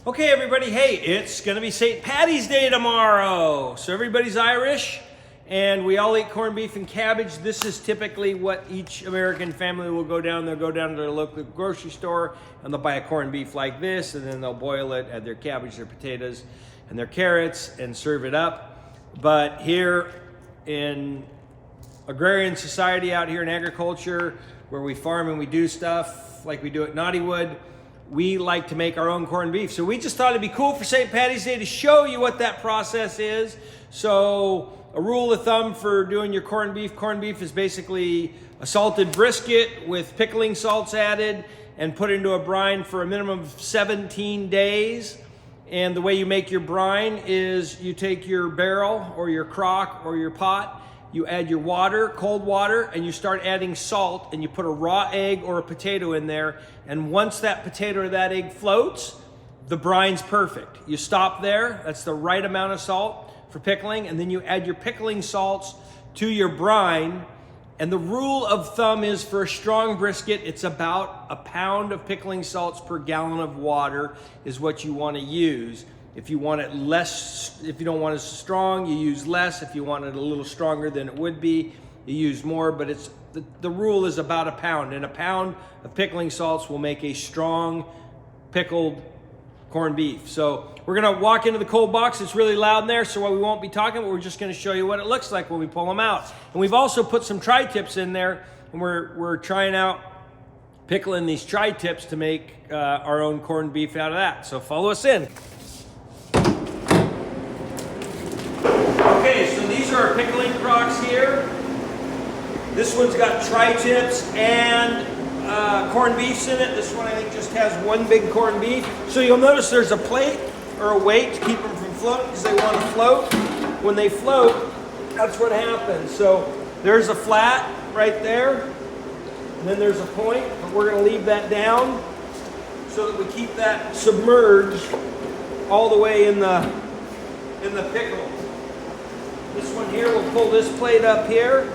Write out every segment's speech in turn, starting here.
Okay, everybody, hey, it's gonna be St. Patty's Day tomorrow. So everybody's Irish, and we all eat corned beef and cabbage. This is typically what each American family will go down. They'll go down to their local grocery store, and they'll buy a corned beef like this, and then they'll boil it, add their cabbage, their potatoes, and their carrots, and serve it up. But here in agrarian society out here in agriculture, where we farm and we do stuff like we do at Naughtywood, we like to make our own corned beef. So we just thought it'd be cool for St. Patty's Day to show you what that process is. So a rule of thumb for doing your corned beef is basically a salted brisket with pickling salts added and put into a brine for a minimum of 17 days. And the way you make your brine is you take your barrel or your crock or your pot, you add your water, cold water, and you start adding salt, and you put a raw egg or a potato in there. And once that potato or that egg floats, the brine's perfect. You stop there. That's the right amount of salt for pickling. And then you add your pickling salts to your brine. And the rule of thumb is for a strong brisket, it's about a pound of pickling salts per gallon of water is what you want to use. If you want it less, if you don't want it strong, you use less. If you want it a little stronger than it would be, you use more. But it's the rule is about a pound, and a pound of pickling salts will make a strong pickled corned beef. So we're gonna walk into the cold box. It's really loud in there, so we won't be talking, but we're just gonna show you what it looks like when we pull them out. And we've also put some tri-tips in there, and we're trying out pickling these tri-tips to make our own corned beef out of that. So follow us in. Okay, so these are our pickling crocks here. This one's got tri-tips and corned beefs in it. This one I think just has one big corned beef. So you'll notice there's a plate or a weight to keep them from floating because they want to float. When they float, that's what happens. So there's a flat right there, and then there's a point, but we're going to leave that down so that we keep that submerged all the way in the pickle. This one here, we'll pull this plate up here.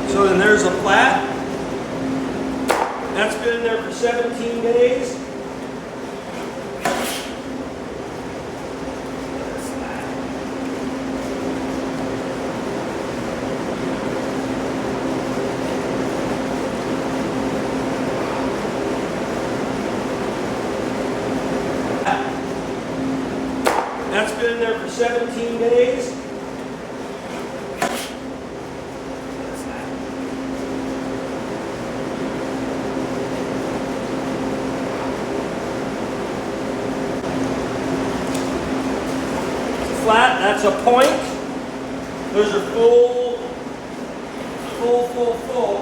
So then there's a flat. That's been in there for 17 days. That's been in there for 17 days. Flat, that's a point. Those are full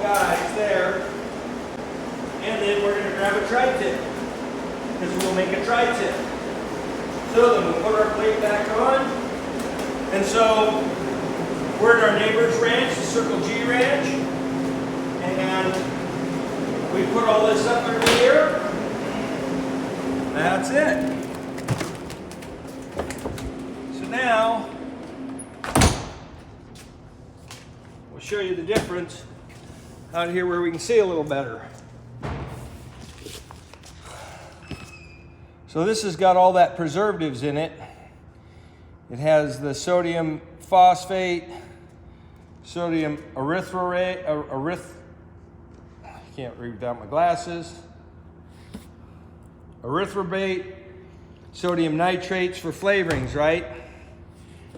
guys there. And then we're going to grab a tri-tip because we'll make a tri-tip. So then we'll put our plate back on. And so we're at our neighbor's ranch, the Circle G Ranch. And we put all this up under here. That's it. So now we'll show you the difference out here where we can see a little better. So this has got all that preservatives in it. It has the sodium phosphate, sodium erythrate, I can't read without my glasses, erythrobate, sodium nitrates for flavorings, right?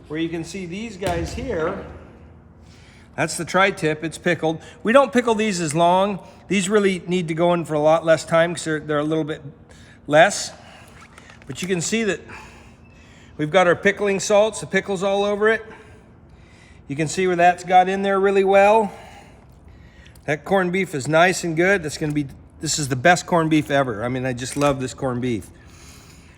Where you can see these guys here, that's the tri-tip, it's pickled. We don't pickle these as long. These really need to go in for a lot less time because they're a little bit less. But you can see that we've got our pickling salts, the pickles all over it. You can see where that's got in there really well. That corned beef is nice and good. This is the best corned beef ever. I mean, I just love this corned beef.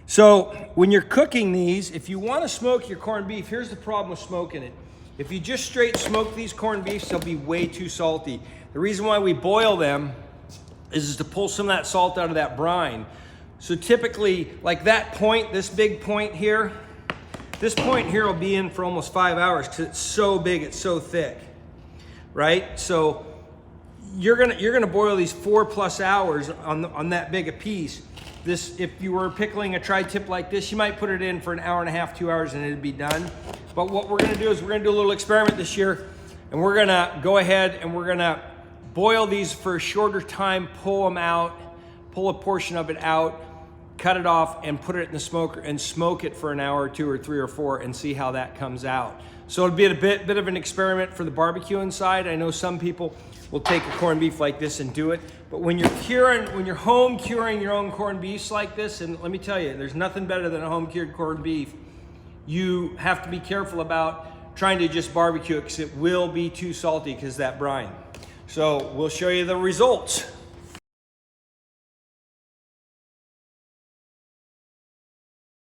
So when you're cooking these, if you want to smoke your corned beef, here's the problem with smoking it. If you just straight smoke these corned beefs, they'll be way too salty. The reason why we boil them is to pull some of that salt out of that brine. So typically, like that point, this big point here, This point here will be in for almost 5 hours because it's so big, it's so thick, right? So you're gonna boil these 4+ hours on that big a piece. This, if you were pickling a tri-tip like this, you might put it in for an hour and a half, 2 hours, and it'd be done. But what we're gonna do is we're gonna do a little experiment this year, and we're gonna go ahead and we're gonna boil these for a shorter time, pull them out, pull a portion of it out, cut it off, and put it in the smoker and smoke it for an hour or 2 or 3 or 4 and see how that comes out. So it'll be a bit of an experiment for the barbecuing side. I know some people will take a corned beef like this and do it, but when you're home curing your own corned beefs like this, and let me tell you, there's nothing better than a home cured corned beef, you have to be careful about trying to just barbecue it because it will be too salty because that brine. So we'll show you the results.